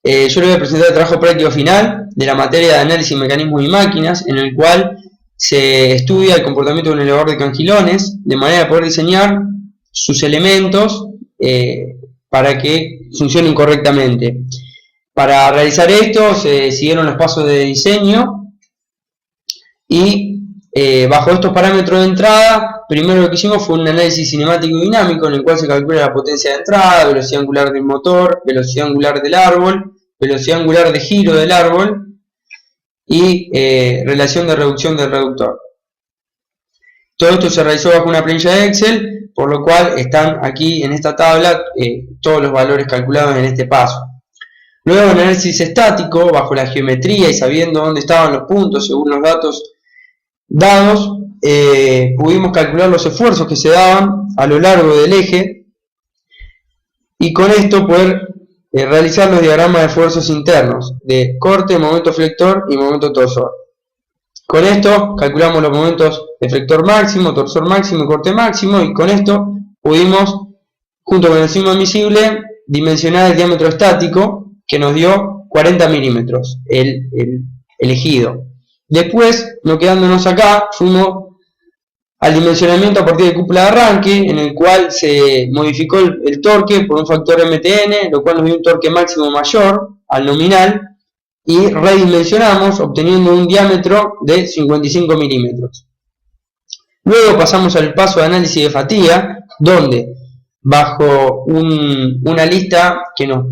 Yo le voy a presentar el trabajo práctico final de la materia de análisis, mecanismos y máquinas, en el cual se estudia el comportamiento de un elevador de cangilones, de manera de poder diseñar sus elementos para que funcionen correctamente. Para realizar esto se siguieron los pasos de diseño y bajo estos parámetros de entrada, primero lo que hicimos fue un análisis cinemático y dinámico en el cual se calcula la potencia de entrada, velocidad angular del motor, velocidad angular del árbol, velocidad angular de giro del árbol y relación de reducción del reductor. Todo esto se realizó bajo una planilla de Excel, por lo cual están aquí en esta tabla todos los valores calculados en este paso. Luego, en análisis estático, bajo la geometría y sabiendo dónde estaban los puntos según los datos dados, pudimos calcular los esfuerzos que se daban a lo largo del eje y con esto poder realizar los diagramas de esfuerzos internos de corte, momento flector y momento torsor. Con esto calculamos los momentos de flector máximo, torsor máximo y corte máximo, y con esto pudimos, junto con el signo admisible, dimensionar el diámetro estático que nos dio 40 milímetros, el elegido. Después, no quedándonos acá, fuimos al dimensionamiento a partir de cúpula de arranque, en el cual se modificó el torque por un factor MTN, lo cual nos dio un torque máximo mayor al nominal, y redimensionamos obteniendo un diámetro de 55 milímetros. Luego pasamos al paso de análisis de fatiga, donde bajo una lista que nos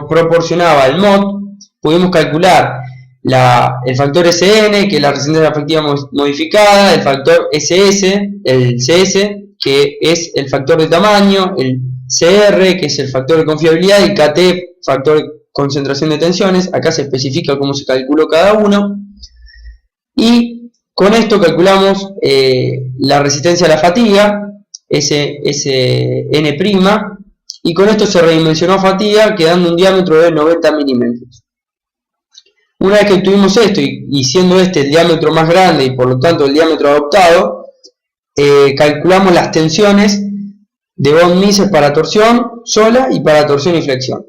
proporcionaba el MOD, pudimos calcular el factor SN, que es la resistencia afectiva modificada, el factor SS, el CS, que es el factor de tamaño, el CR, que es el factor de confiabilidad, y KT, factor de concentración de tensiones. Acá se especifica cómo se calculó cada uno. Y con esto calculamos la resistencia a la fatiga, SN', y con esto se redimensionó fatiga, quedando un diámetro de 90 milímetros. Una vez que obtuvimos esto, y siendo este el diámetro más grande y por lo tanto el diámetro adoptado, calculamos las tensiones de von Mises para torsión sola y para torsión y flexión.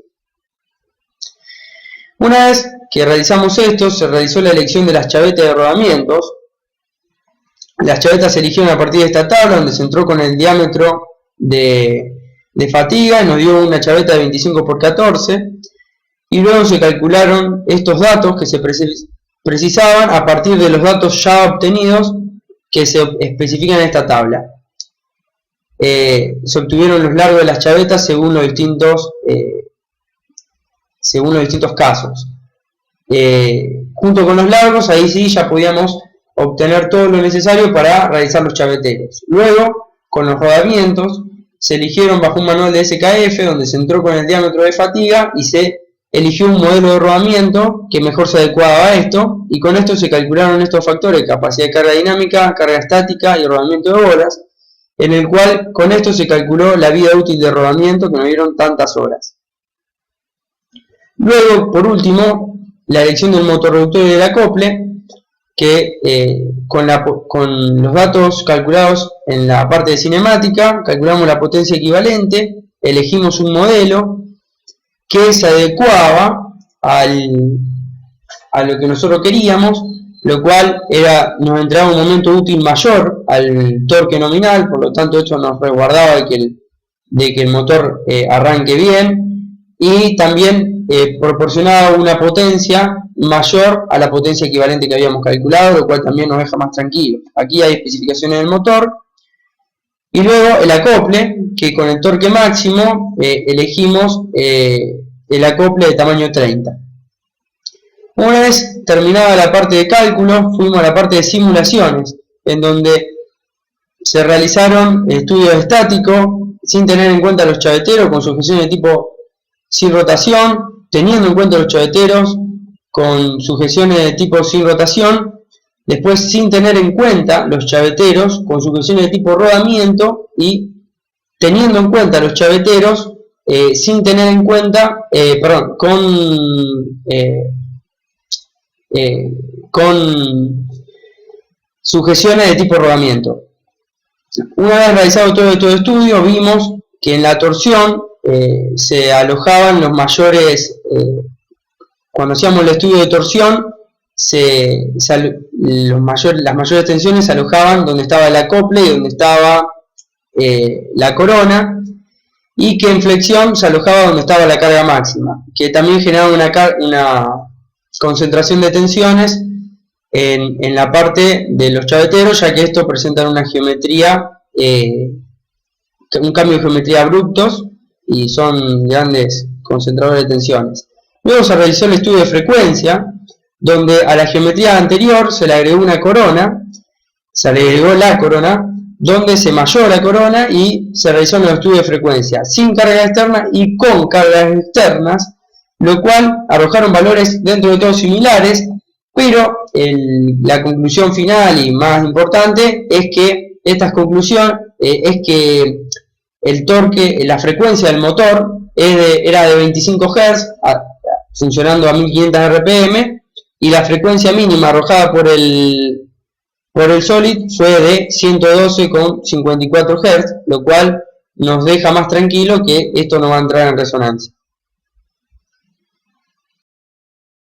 Una vez que realizamos esto, se realizó la elección de las chavetas de rodamientos. Las chavetas se eligieron a partir de esta tabla, donde se entró con el diámetro de fatiga, y nos dio una chaveta de 25 por 14, y luego se calcularon estos datos que se precisaban a partir de los datos ya obtenidos que se especifican en esta tabla. Se obtuvieron los largos de las chavetas según los distintos casos. Junto con los largos, ahí sí ya podíamos obtener todo lo necesario para realizar los chaveteros. Luego, con los rodamientos, se eligieron bajo un manual de SKF, donde se entró con el diámetro de fatiga y se eligió un modelo de rodamiento que mejor se adecuaba a esto, y con esto se calcularon estos factores: capacidad de carga dinámica, carga estática y rodamiento de bolas, en el cual con esto se calculó la vida útil de rodamiento, que nos dieron tantas horas. Luego, por último, la elección del motorreductor y del acople, que con los datos calculados en la parte de cinemática, calculamos la potencia equivalente, elegimos un modelo que se adecuaba a lo que nosotros queríamos, lo cual nos entregaba un momento útil mayor al torque nominal, por lo tanto esto nos resguardaba de que el motor arranque bien, y también proporcionaba una potencia mayor a la potencia equivalente que habíamos calculado, lo cual también nos deja más tranquilos. Aquí hay especificaciones del motor. Y luego el acople, que con el torque máximo elegimos el acople de tamaño 30. Una vez terminada la parte de cálculo, fuimos a la parte de simulaciones, en donde se realizaron estudios estáticos sin tener en cuenta los chaveteros con sujeciones de tipo sin rotación, teniendo en cuenta los chaveteros con sujeciones de tipo sin rotación, después sin tener en cuenta los chaveteros con sujeciones de tipo rodamiento, y teniendo en cuenta los chaveteros sin tener en cuenta, con sujeciones de tipo rodamiento. Una vez realizado todo este estudio, vimos que en la torsión se alojaban los mayores, cuando hacíamos el estudio de torsión, las mayores tensiones se alojaban donde estaba el acople y donde estaba la corona, y que en flexión se alojaba donde estaba la carga máxima, que también generaba una concentración de tensiones en la parte de los chaveteros, ya que estos presentan una geometría, un cambio de geometría abruptos y son grandes concentradores de tensiones. Luego se realizó el estudio de frecuencia, donde a la geometría anterior se le agregó la corona, donde se malló la corona y se realizó el estudio de frecuencia sin cargas externas y con cargas externas, lo cual arrojaron valores dentro de todo similares, pero la conclusión final y más importante es que esta conclusión es que el torque, la frecuencia del motor era de 25 Hz, funcionando a 1500 RPM, y la frecuencia mínima arrojada por el Solid fue de 112,54 Hz, lo cual nos deja más tranquilo que esto no va a entrar en resonancia.